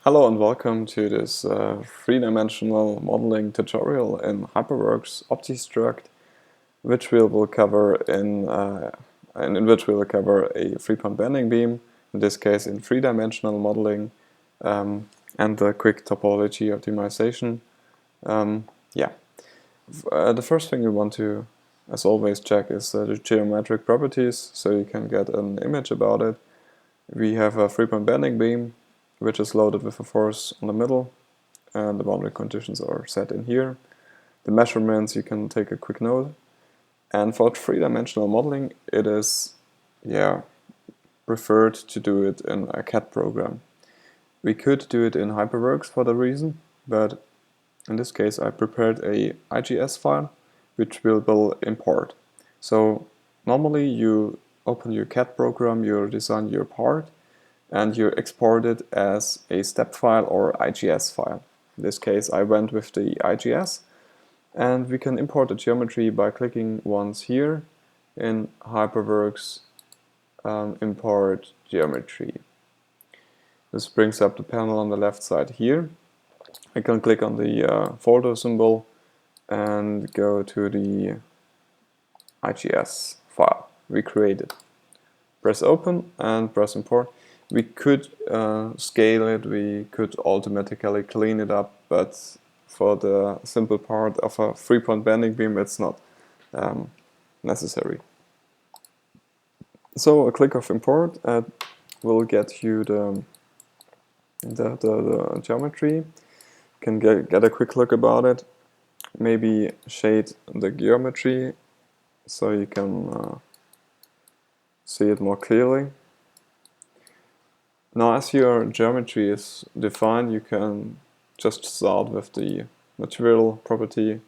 Hello and welcome to this three-dimensional modeling tutorial in Hyperworks Optistruct, which we will cover in which we will cover a three-point bending beam, in this case in three-dimensional modeling, and the quick topology optimization. The first thing you want to, as always, check is the geometric properties, so you can get an image about it. We have a three-point bending beam, which is loaded with a force on the middle, and the boundary conditions are set in here. The measurements, you can take a quick note. And for three-dimensional modeling, it is preferred to do it in a CAD program. We could do it in Hyperworks for the reason, but in this case I prepared a IGS file, which we will import. So normally you open your CAD program, you design your part, and you export it as a step file or IGS file. In this case I went with the IGS, and we can import the geometry by clicking once here in Hyperworks import geometry. This brings up the panel on the left side here. I can click on the folder symbol and go to the IGS file we created. Press open and press import. We could scale it, we could automatically clean it up, but for the simple part of a three-point bending beam it's not necessary. So a click of import will get you the geometry. You can get a quick look about it, maybe shade the geometry so you can see it more clearly. Now, as your geometry is defined, you can just start with the material property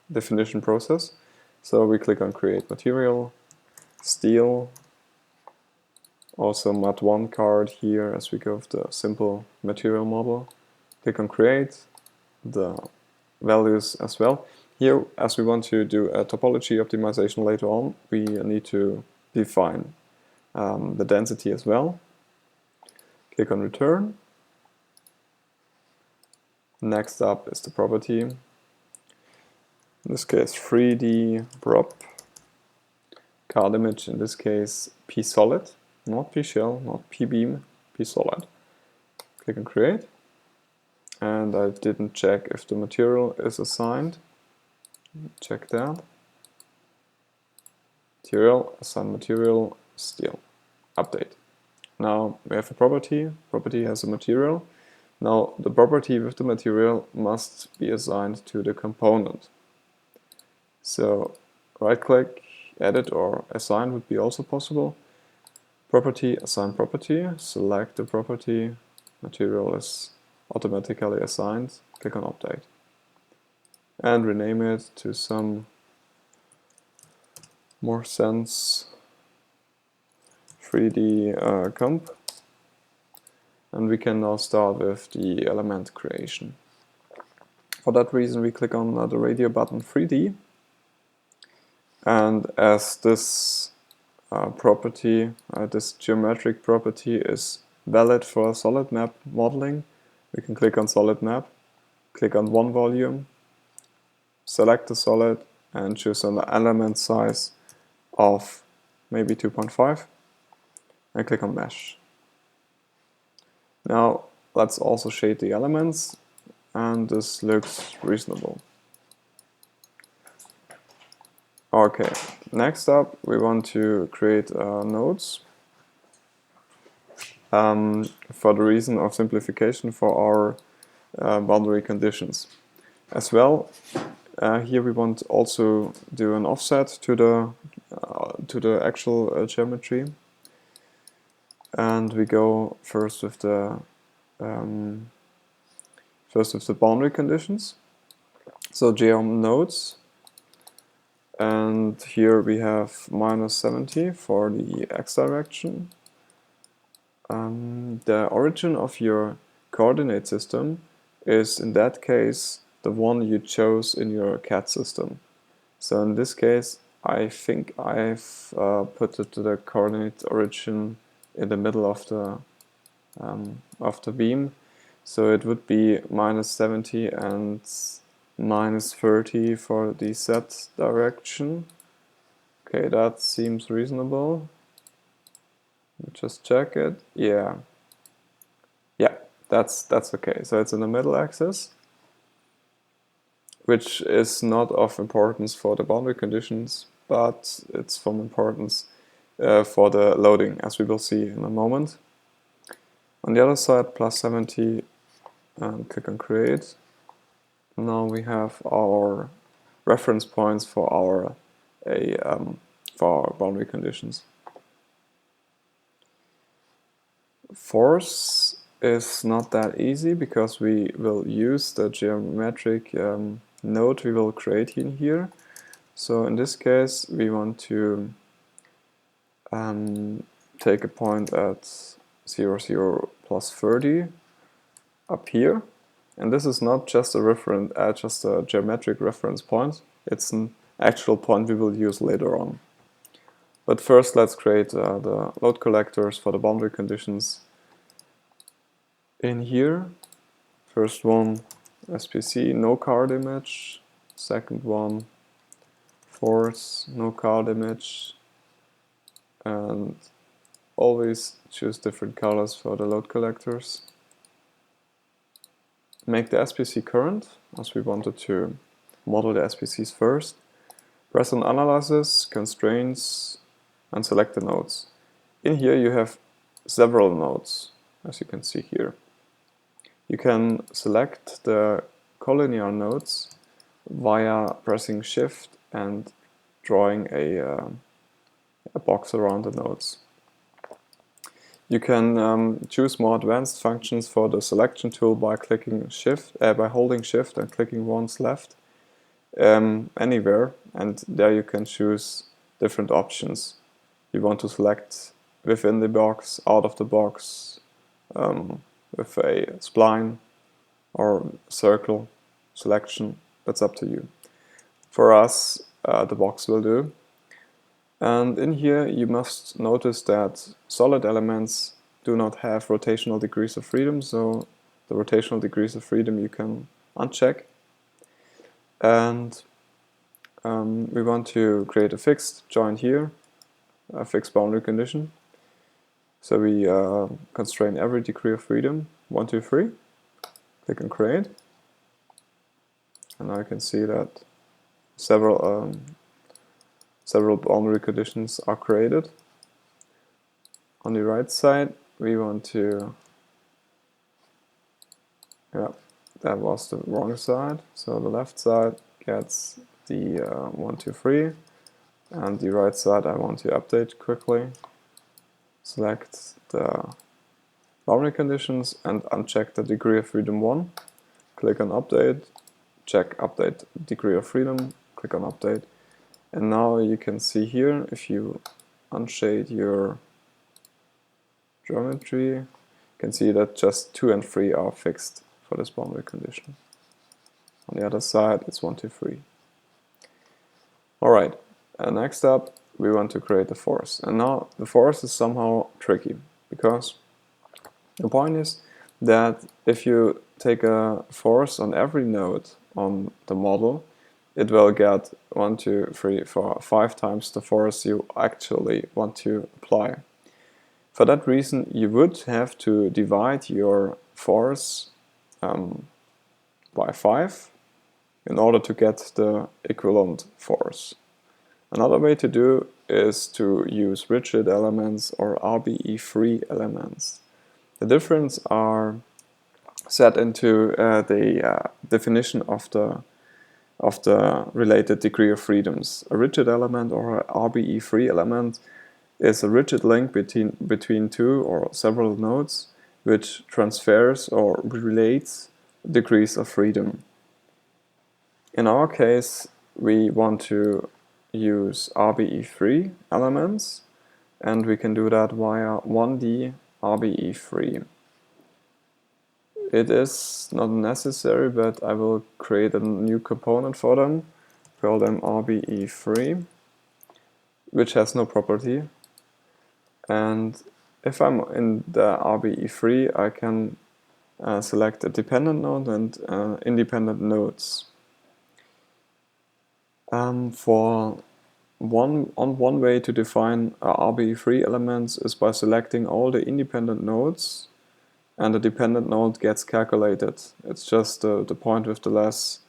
definition process. So we click on create material, steel, also mat1 card here as we go with the simple material model. Click on create, the values as well. Here, as we want to do a topology optimization later on, we need to define the density as well. Click on return. Next up is the property. In this case 3D prop card image, in this case P solid, not P shell, not P beam, P solid. Click on create. And I didn't check if the material is assigned. Check that. Material, assign material, steel. Update. Now we have a property. Property has a material. Now the property with the material must be assigned to the component. So right click, edit or assign would be also possible. Property, assign property, select the property, material is automatically assigned, click on update. And rename it to some more sense 3D comp. And we can now start with the element creation. For that reason we click on the radio button 3D. And as this property, this geometric property is valid for solid map modeling, we can click on solid map, click on one volume, select the solid and choose an element size of maybe 2.5 and click on mesh. Now let's also shade the elements, and this looks reasonable. Okay, next up we want to create nodes for the reason of simplification for our boundary conditions. As well, here we want also do an offset to the actual geometry, and we go first with the boundary conditions. So Geom Nodes. And here we have -70 for the x direction. The origin of your coordinate system is in that case the one you chose in your CAD system. So in this case I think I've put the coordinate origin in the middle of the of the beam. So it would be -70 and -30 for the Z direction. Okay, that seems reasonable. Just check it. Yeah, that's okay. So it's in the middle axis, which is not of importance for the boundary conditions, but it's from importance for the loading, as we will see in a moment. On the other side, +70, and click on create. Now we have our reference points for our boundary conditions. Force is not that easy because we will use the geometric node we will create in here. So in this case, we want to take a point at 0, 0, +30 up here. And this is not just a geometric reference point. It's an actual point we will use later on. But first, let's create the load collectors for the boundary conditions in here. First one, SPC, no card image. Second one, force, no card image. And always choose different colors for the load collectors. Make the SPC current, as we wanted to model the SPCs first. Press on Analysis, Constraints, and select the nodes. In here you have several nodes, as you can see here. You can select the collinear nodes via pressing Shift and drawing a box around the nodes. You can choose more advanced functions for the selection tool by holding Shift and clicking once left anywhere, and there you can choose different options. You want to select within the box, out of the box, with a spline or circle selection. That's up to you. For us, the box will do. And in here you must notice that solid elements do not have rotational degrees of freedom, so the rotational degrees of freedom you can uncheck. And we want to create a fixed joint here, a fixed boundary condition. So we constrain every degree of freedom, 1, 2, 3. Click on create. And now you can see that several boundary conditions are created. On the right side, we want to, that was the wrong side. So the left side gets the 1, 2, 3, and the right side I want to update quickly. Select the boundary conditions and uncheck the degree of freedom 1. Click on update, check update degree of freedom, click on update. And now you can see here, if you unshade your geometry, you can see that just 2 and 3 are fixed for this boundary condition. On the other side, it's 1, 2, 3. Alright, next up, we want to create the force. And now the force is somehow tricky, because the point is that if you take a force on every node on the model, it will get 1, 2, 3, 4, 5 times the force you actually want to apply. For that reason, you would have to divide your force by 5 in order to get the equivalent force. Another way to do is to use rigid elements or RBE-free elements. The difference are set into the definition of the related degree of freedoms. A rigid element or a RBE-free element is a rigid link between two or several nodes which transfers or relates degrees of freedom. In our case, we want to use RBE-free elements, and we can do that via 1D RBE-free. It is not necessary, but I will create a new component for them, call them RBE-free, which has no property. And if I'm in the RBE3, I can select a dependent node and independent nodes. For one way to define RBE3 elements is by selecting all the independent nodes, and the dependent node gets calculated. It's just the point with the less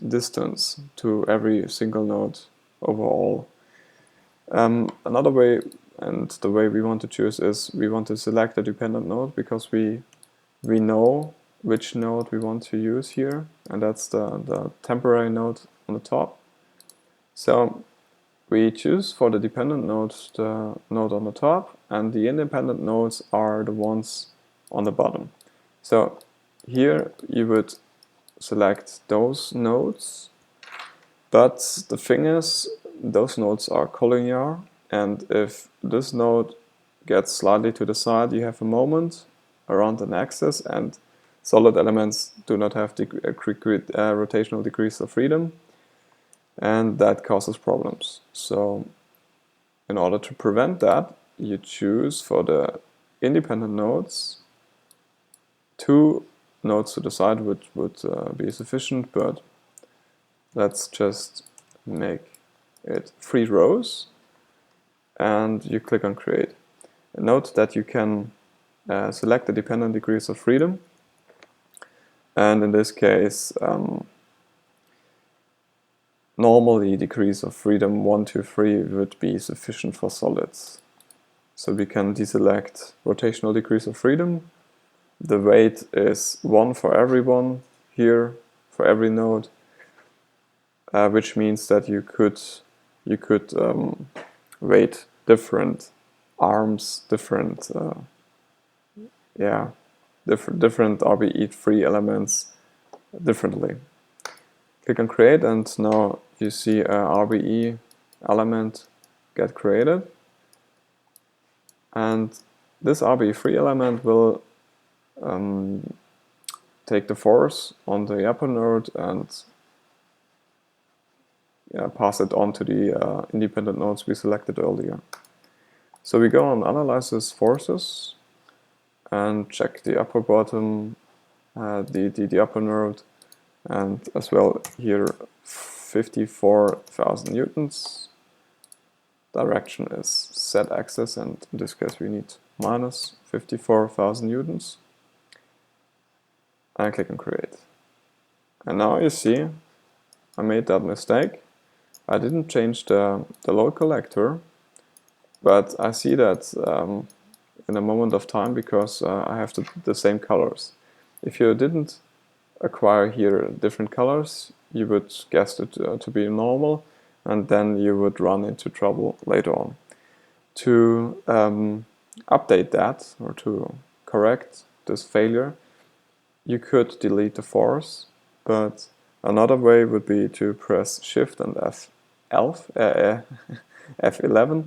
distance to every single node overall. Another way, and the way we want to choose, is we want to select a dependent node because we know which node we want to use here, and that's the temporary node on the top. So we choose for the dependent node the node on the top, and the independent nodes are the ones on the bottom. So here you would select those nodes, but the thing is, those nodes are collinear, and if this node gets slightly to the side, you have a moment around an axis, and solid elements do not have rotational degrees of freedom, and that causes problems. So in order to prevent that, you choose for the independent nodes 2 nodes to the side, which would be sufficient, but let's just make it 3 rows, and you click on create. Note that you can select the dependent degrees of freedom, and in this case normally degrees of freedom 1, 2, 3 would be sufficient for solids. So we can deselect rotational degrees of freedom. The weight is 1 for everyone here, for every node, which means that you could weight different arms, different RBE3 elements differently. Click on create, and now you see a RBE element get created, and this RBE3 element will take the force on the upper node and pass it on to the independent nodes we selected earlier. So we go on analysis forces and check the upper bottom, the upper node, and as well here 54,000 newtons. Direction is z-axis, and in this case we need minus 54,000 newtons. And click on create. And now you see I made that mistake. I didn't change the load collector, but I see that in a moment of time because I have the same colors. If you didn't acquire here different colors, you would guess it to be normal, and then you would run into trouble later on. To update that, or to correct this failure, you could delete the force, but another way would be to press Shift and F11,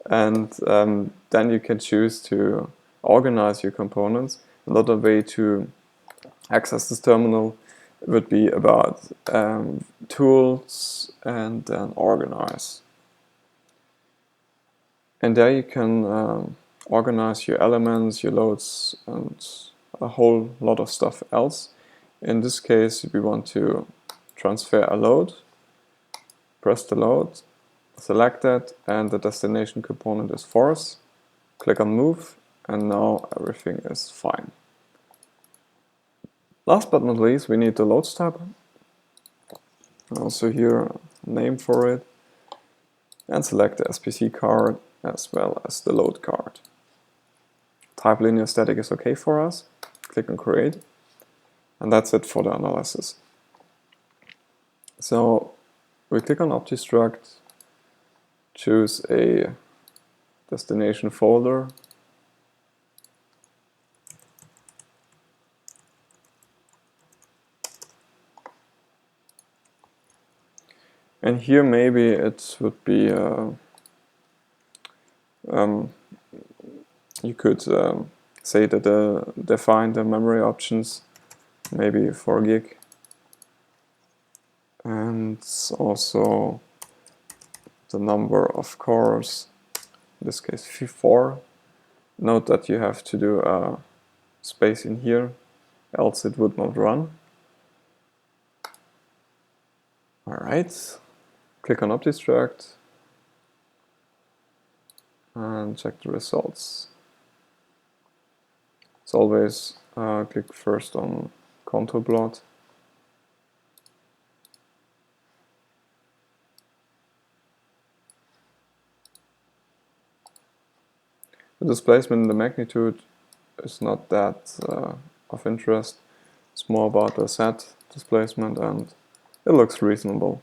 and then you can choose to organize your components. Another way to access this terminal would be about tools and then organize. And there you can organize your elements, your loads, and a whole lot of stuff else. In this case, we want to transfer a load, press the load, select that, and the destination component is force. Click on move, and now everything is fine. Last but not least, we need the load step. Also here a name for it, and select the SPC card as well as the load card. Type linear static is okay for us. Click on create, and that's it for the analysis. So we click on Optistruct, choose a destination folder, and here maybe it would be you could say that define the memory options, maybe 4 gig, and also the number of cores, in this case 4. Note that you have to do a space in here, else it would not run. Alright, click on Optistruct and check the results. As always, click first on contour plot. The displacement and the magnitude is not that of interest. It's more about the Z displacement, and it looks reasonable.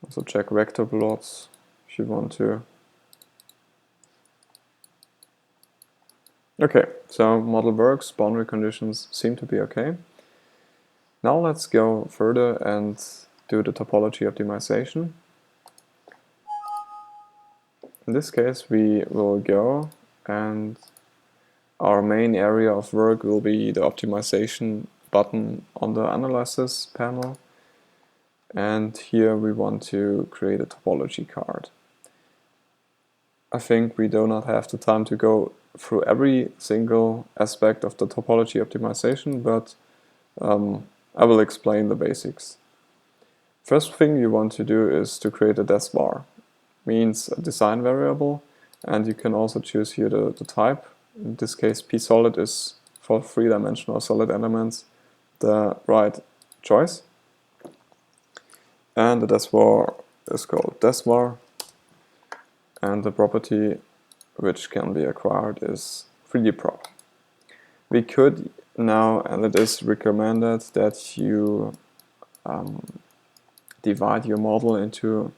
Also check vector plots if you want to. Okay, so model works, boundary conditions seem to be okay. Now let's go further and do the topology optimization. In this case we will go, and our main area of work will be the optimization button on the analysis panel. And here we want to create a topology card. I think we do not have the time to go through every single aspect of the topology optimization, but I will explain the basics. First thing you want to do is to create a des var. Means a design variable, and you can also choose here the type. In this case, psolid is for 3-dimensional solid elements the right choice. And the des var is called des var, and the property which can be acquired is 3dprop. We could now, and it is recommended that you divide your model into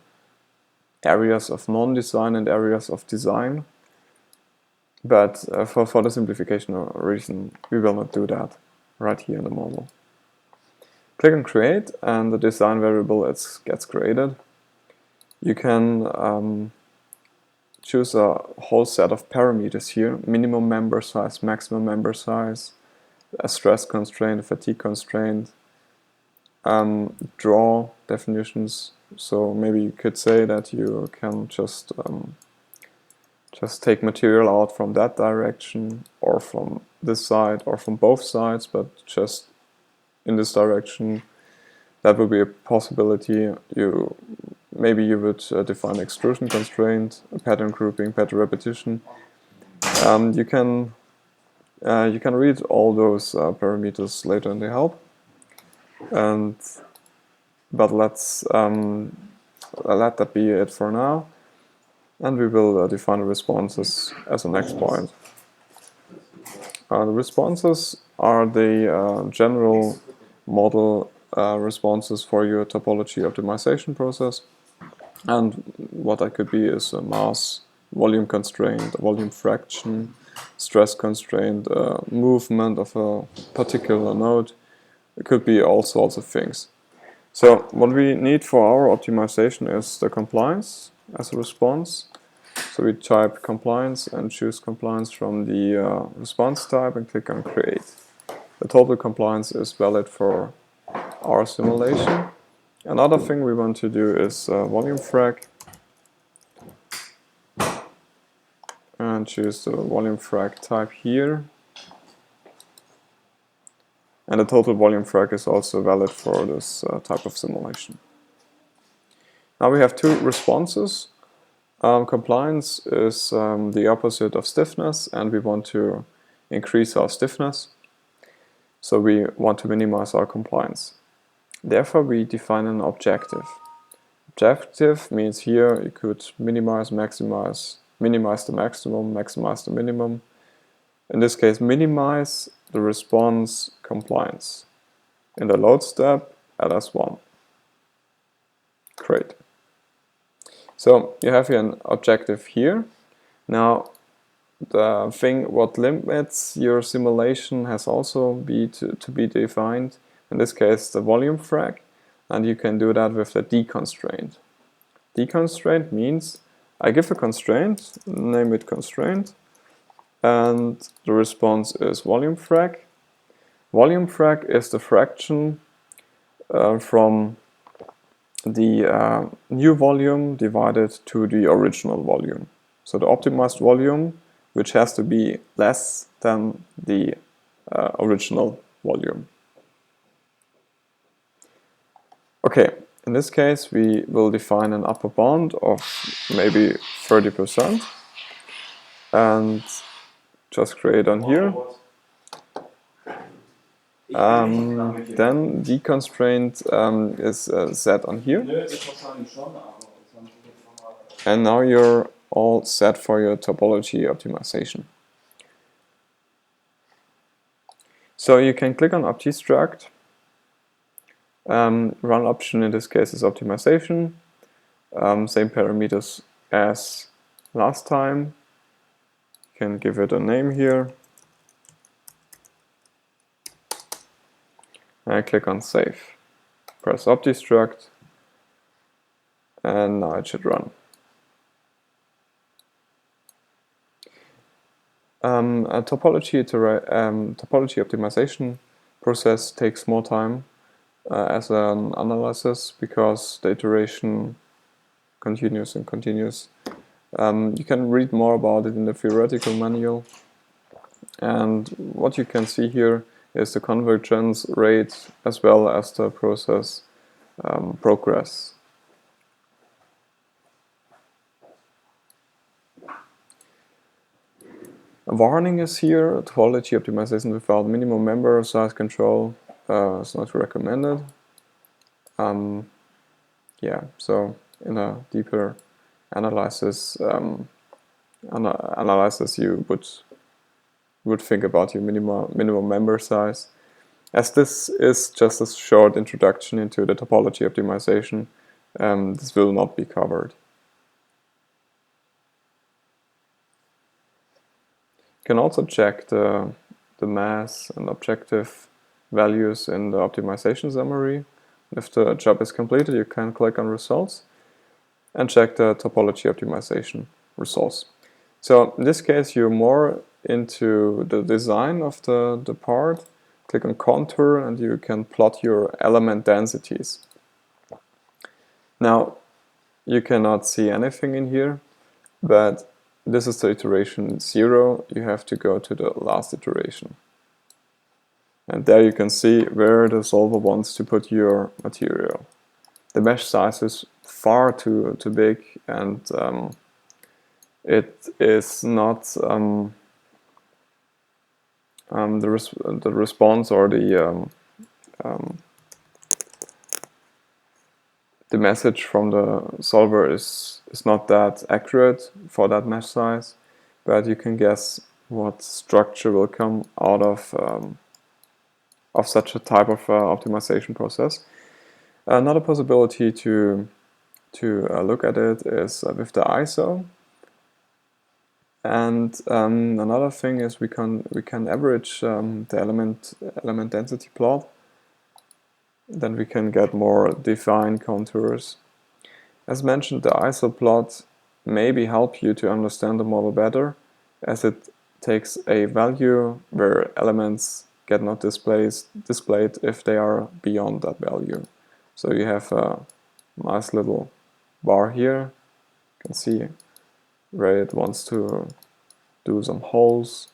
areas of non-design and areas of design, but for the simplification reason we will not do that right here in the model. Click on create, and the design variable gets created. You can choose a whole set of parameters here: minimum member size, maximum member size, a stress constraint, a fatigue constraint, draw definitions. So maybe you could say that you can just take material out from that direction, or from this side, or from both sides, but just in this direction. That would be a possibility. Maybe you would define extrusion constraint, pattern grouping, pattern repetition. You can read all those parameters later in the help. But let's let that be it for now, and we will define the responses as the next point. The responses are the general model responses for your topology optimization process, and what that could be is a mass, volume constraint, a volume fraction, stress constraint, movement of a particular node. It could be all sorts of things. So what we need for our optimization is the compliance as a response. So we type compliance and choose compliance from the response type and click on create. The total compliance is valid for our simulation. Another thing we want to do is volume frag, and choose the volume frag type here. And the total volume frag is also valid for this type of simulation. Now we have two responses. Compliance is the opposite of stiffness, and we want to increase our stiffness. So we want to minimize our compliance. Therefore, we define an objective. Objective means here you could minimize, maximize, minimize the maximum, maximize the minimum. In this case, minimize the response compliance. In the load step, add as 1. Great. So you have here an objective here. Now, the thing what limits your simulation has also to be defined. In this case, the volume frag, and you can do that with the deconstraint. Deconstraint means I give a constraint, name it constraint, and the response is volume frag. Volume frag is the fraction from the new volume divided to the original volume. So the optimized volume, which has to be less than the original volume. Okay, in this case we will define an upper bound of maybe 30% and just create on here. Then the constraint is set on here. And now you're all set for your topology optimization. So you can click on Optistruct. Run option in this case is optimization. Same parameters as last time. You can give it a name here. And click on save. Press Optistruct. And now it should run. A topology optimization process takes more time as an analysis because the iteration continues and continues. You can read more about it in the theoretical manual. And what you can see here is the convergence rate as well as the process progress. A warning is here: topology optimization without minimum member size control is not recommended. Yeah, so in a deeper analysis, you would think about your minimum member size. As this is just a short introduction into the topology optimization, this will not be covered. You can also check the mass and objective values in the optimization summary. If the job is completed, you can click on results and check the topology optimization results. So in this case, you're more into the design of the part. Click on contour and you can plot your element densities. Now, you cannot see anything in here, but this is the iteration 0. You have to go to the last iteration. And there you can see where the solver wants to put your material. The mesh size is far too big, and it is not the response or the message from the solver is not that accurate for that mesh size, but you can guess what structure will come out of such a type of optimization process. Another possibility to look at it is with the ISO. And another thing is we can average the element density plot. Then we can get more defined contours. As mentioned, the ISO plot maybe help you to understand the model better, as it takes a value where elements get not displayed if they are beyond that value. So you have a nice little bar here. You can see where it wants to do some holes.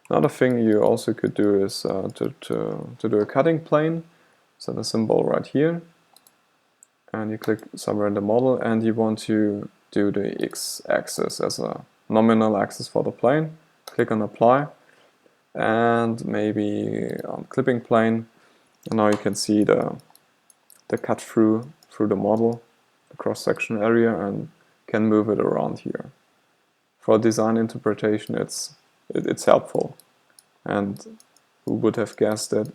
Another thing you also could do is to do a cutting plane. So the symbol right here, and you click somewhere in the model, and you want to do the x-axis as a nominal axis for the plane. Click on apply, and maybe on clipping plane. And now you can see the cut through the model, the cross-section area, and can move it around here. For design interpretation, it's helpful. And who would have guessed that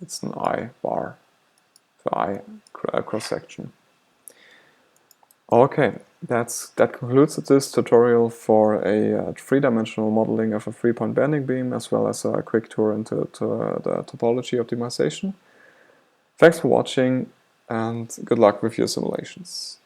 it's an I bar, for I cross-section. Okay, that concludes this tutorial for a three-dimensional modeling of a three-point bending beam, as well as a quick tour into the topology optimization. Thanks for watching, and good luck with your simulations.